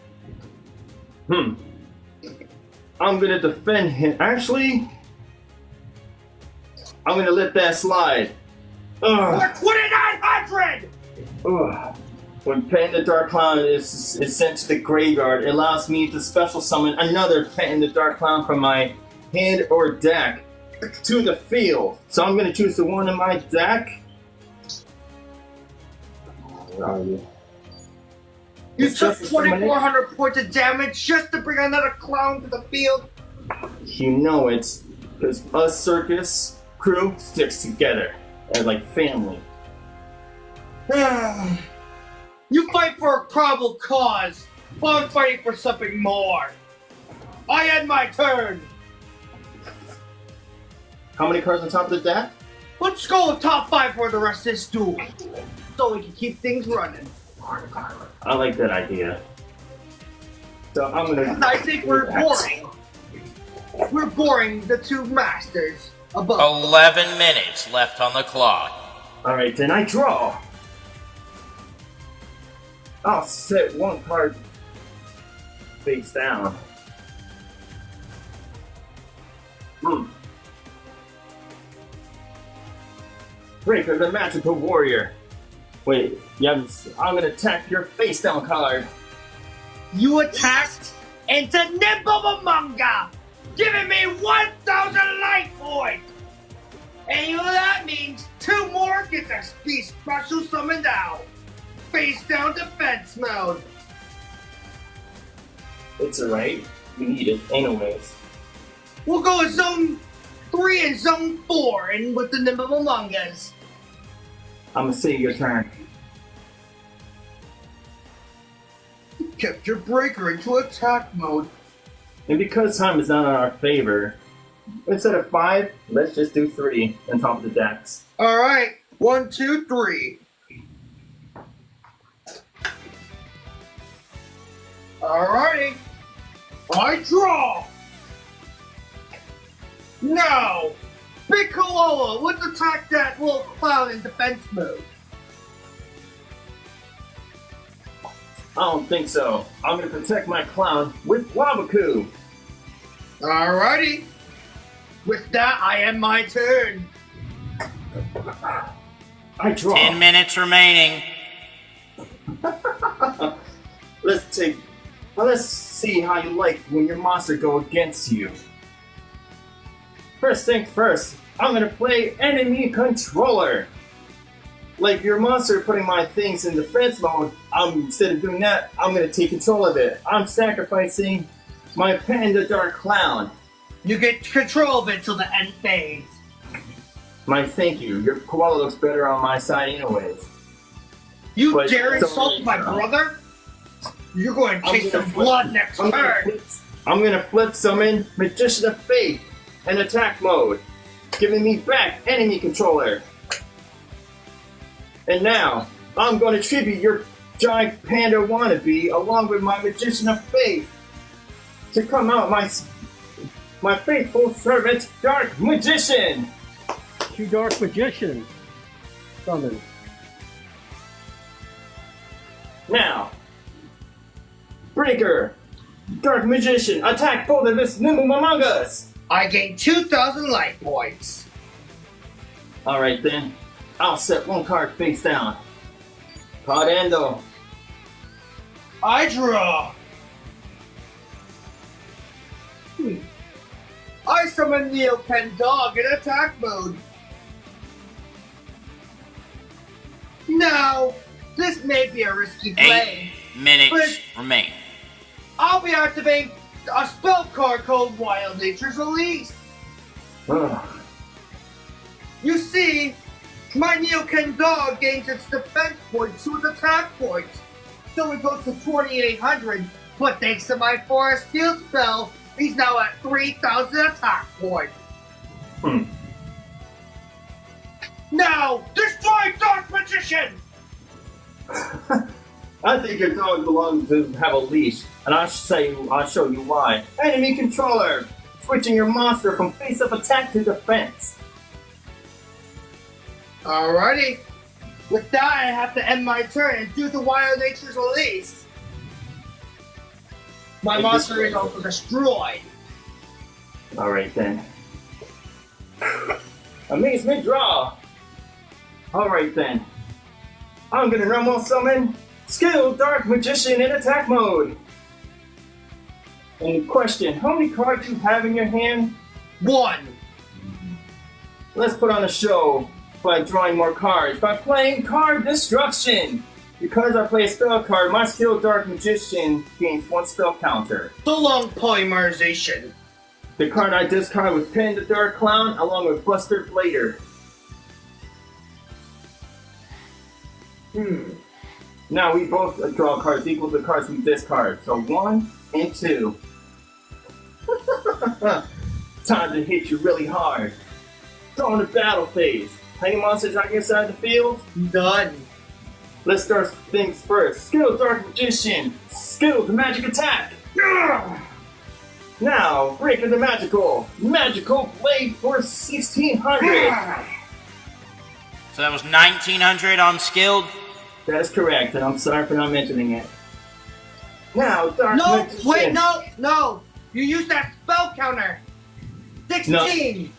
I'm gonna defend him. Actually, I'm gonna let that slide. Ugh. For 2,900. Ugh. When Pet in the Dark Clown is sent to the graveyard, it allows me to special summon another Pet in the Dark Clown from my hand or deck to the field. So I'm gonna choose the one in my deck. Where are you? You It's took just a summon. 2,400 points of damage just to bring another clown to the field. You know it, because us circus crew sticks together. They're like family. You fight for a probable cause, but I'm fighting for something more. I end my turn. How many cards on top of the deck? Let's go with top 5 for the rest of this duel, so we can keep things running. I like that idea. So I'm gonna. I think we're boring. We're boring the two masters above. 11 minutes left on the clock. All right, then I draw. I'll set one card face down. Breaker, the magical warrior. Wait, I'm gonna attack your face down card. You attacked into Nimblemanga, giving me 1,000 life points. And you know that means 2 more get to be special summoned out. Face down defense mode. It's alright. We need it anyways. We'll go with zone 3 and zone 4 and with the Nimblemongas. I'm gonna say your turn. You kept your breaker into attack mode. And because time is not in our favor, instead of 5, let's just do 3 on top of the decks. Alright, 1, 2, 3. Alrighty. I draw. Now, Big Koala, let's attack that little clown in defense mode. I don't think so. I'm gonna protect my clown with Wabaku. Alrighty. With that, I end my turn. I draw. 10 minutes remaining. Let's see how you like when your monster go against you. First thing first, I'm gonna play enemy controller. Like your monster putting my things in defense mode, instead of doing that, I'm gonna take control of it. I'm sacrificing my Panda Dark Clown. You get control of it till the end phase. My thank you. Your koala looks better on my side anyways. You But dare don't insult really my know. brother? You're going to taste some blood next turn. I'm gonna flip summon Magician of Faith in attack mode, giving me back enemy controller. And now, I'm gonna tribute your giant panda wannabe along with my Magician of Faith to come out my faithful servant, Dark Magician. 2 Dark Magicians. Summon. Now, Breaker, Dark Magician, attack both of his Nimblemongas. I gain 2,000 life points. Alright then, I'll set one card face down. Cardando. I draw. I summon Neopen Dog in attack mode. No, this may be a risky play. 8 minutes But- remain. I'll be activating a spell card called Wild Nature's Release. Ugh. You see, my Neoken dog gains its defense points to its attack points. So it goes to 2,800, but thanks to my Forest Field spell, he's now at 3,000 attack points. Hmm. Now, destroy Dark Magician! I think your dog belongs to have a leash, and I'll show you why. Enemy controller! Switching your monster from face-up attack to defense. Alrighty. With that, I have to end my turn and do the Wild Nature's Release. My monster is also destroyed. Alright then. Amazement draw! Alright then. I'm gonna normal summon Skill Dark Magician in attack mode. And question, how many cards do you have in your hand? 1. Let's put on a show by drawing more cards by playing Card Destruction. Because I play a spell card, my Skill Dark Magician gains 1 spell counter. So long, polymerization. The card I discard was Pin the Dark Clown along with Buster Blader. Now we both draw cards equal to the cards we discard. So 1 and 2. Time to hit you really hard. Go in the battle phase. Any monsters on your side of the field? Done. Let's start things first. Skill Dark Magician. Skill the magic attack. Now, break of the magical. Magical blade for 1600. So that was 1900 on skilled. That is correct, and I'm sorry for not mentioning it. Now, Dark No, Magician. wait, no. You used that spell counter. 16.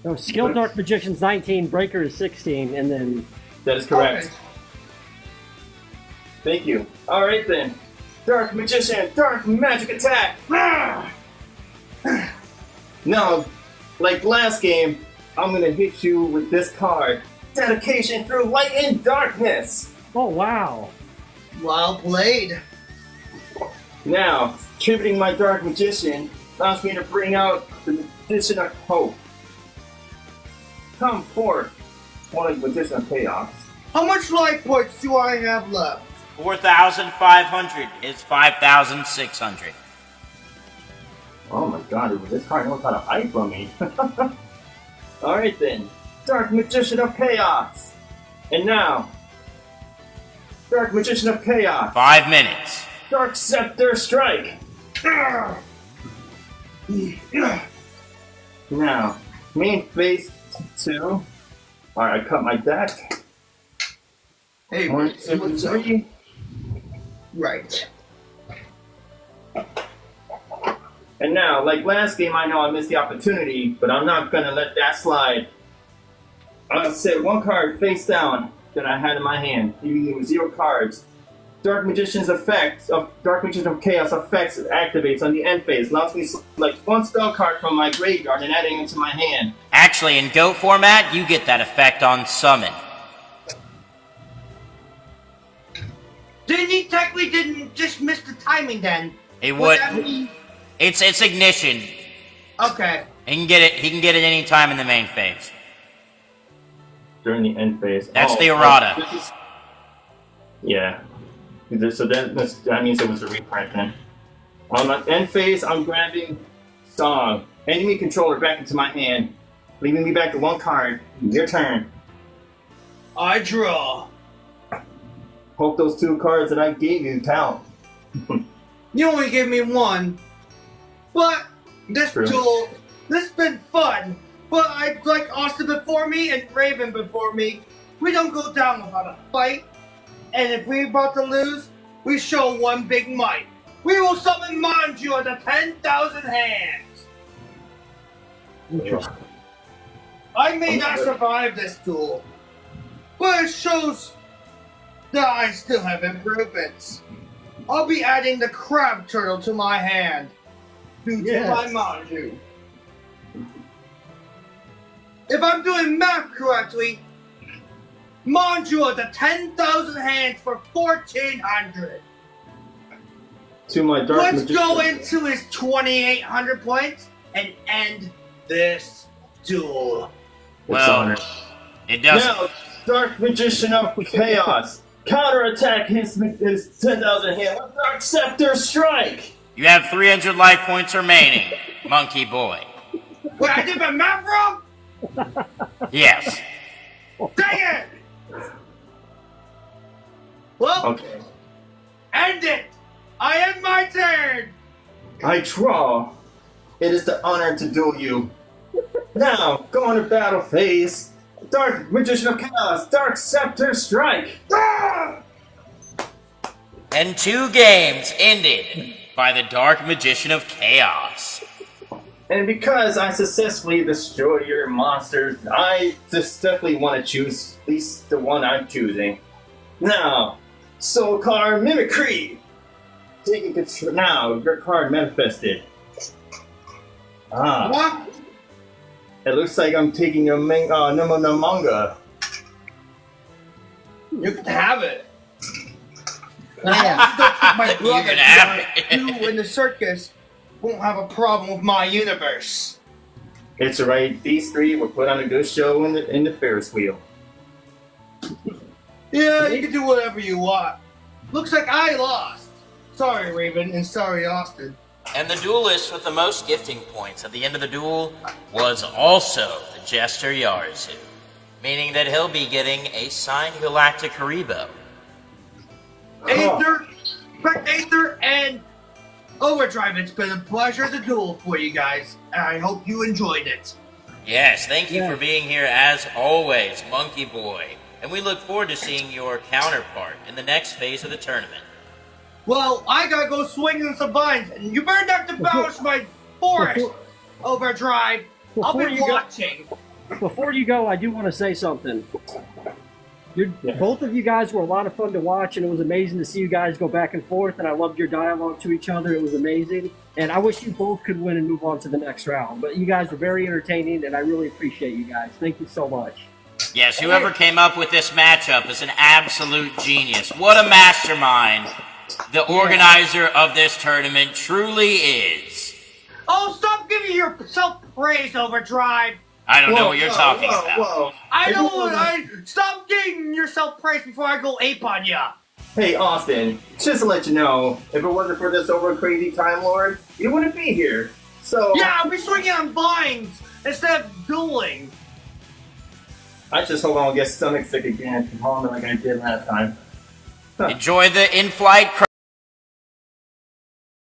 No, Skill Dark Magician's 19, Breaker is 16, and then... That is correct. Okay. Thank you. Alright then. Dark Magician, Dark Magic Attack! Now, like last game, I'm gonna hit you with this card. Dedication through Light and Darkness! Oh, wow. Well played. Now, tributing my Dark Magician allows me to bring out the Magician of Hope. Come forth, one Magician of Chaos. How much life points do I have left? 4,500 is 5,600. Oh my god, this card knows how to hide from me. Alright then, Dark Magician of Chaos. And now, Dark Magician of Chaos. 5 minutes. Dark Scepter Strike. Now, main phase 2. Alright, I cut my deck. Hey, 1, 2, 3. Right. And now, like last game, I know I missed the opportunity, but I'm not gonna let that slide. I'll set 1 card face down that I had in my hand, leaving you with 0 cards. Dark Magician's effect of Dark Magician of Chaos effects activates on the end phase. Allows me to select 1 spell card from my graveyard and add it into my hand. Actually, in Go format, you get that effect on summon. Then he technically didn't just miss the timing then. It would. that mean? It's ignition. Okay. He can get it any time in the main phase. During the end phase. That's the errata. Yeah. So that means it was a reprint then. On the end phase, I'm grabbing Song. Enemy controller back into my hand. Leaving me back to 1 card. Your turn. I draw. Hope those 2 cards that I gave you count. You only gave me 1. But this True. duel, this has been fun. But I like Austin before me and Raven before me. We don't go down without a fight. And if we're about to lose, we show 1 big might. We will summon Manju at the 10,000 hands. Interesting. I may not survive this duel, but it shows that I still have improvements. I'll be adding the crab turtle to my hand due to my Manju. If I'm doing math correctly, Monjua the 10,000 hands for 1,400. To my dark Let's magician. go into his 2,800 points and end this duel. Well, it doesn't. Now, Dark Magician of Chaos, counterattack his 10,000 hand with Dark Scepter Strike! You have 300 life points remaining, monkey boy. Wait, I did my math wrong? Yes. Dang it! Well, Okay. end it! I end my turn! I draw. It is the honor to duel you. Now, go on to battle phase. Dark Magician of Chaos, Dark Scepter Strike! Ah! And 2 games ended by the Dark Magician of Chaos. And because I successfully destroyed your monsters, I just definitely want to choose at least the one I'm choosing. Now, Soul Card Mimicry! Taking control now, your card manifested. Ah, What? it looks like I'm taking your manga. You can have it. Yeah. My brother, can have it. you in the circus, won't have a problem with my universe. It's alright, these 3 will put on a good show in the Ferris wheel. Yeah, you can do whatever you want. Looks like I lost. Sorry, Raven, and sorry, Austin. And the duelist with the most gifting points at the end of the duel was also the Jester Yarazu, meaning that he'll be getting a signed Galactic Haribo. Aether, Quick Aether, and Overdrive. It's been a pleasure to duel for you guys, and I hope you enjoyed it. Yes, thank you for being here as always, Monkey Boy. And we look forward to seeing your counterpart in the next phase of the tournament. Well, I gotta go swinging some vines, and you better not demolish my forest. Overdrive. I'll Before be you go- watching. Before you go, I do want to say something. Both of you guys were a lot of fun to watch, and it was amazing to see you guys go back and forth, and I loved your dialogue to each other. It was amazing. And I wish you both could win and move on to the next round. But you guys were very entertaining, and I really appreciate you guys. Thank you so much. Yes, whoever came up with this matchup is an absolute genius. What a mastermind the organizer of this tournament truly is. Oh, stop giving yourself praise, Overdrive. I don't know what you're talking about. Whoa. I don't. Stop giving yourself praise before I go ape on ya. Hey, Austin, just to let you know, if it wasn't for this over crazy Time Lord, you wouldn't be here. So, Yeah, I'll be swinging on vines instead of dueling. I just hope I don't get stomach sick again from home like I did last time. Enjoy the in-flight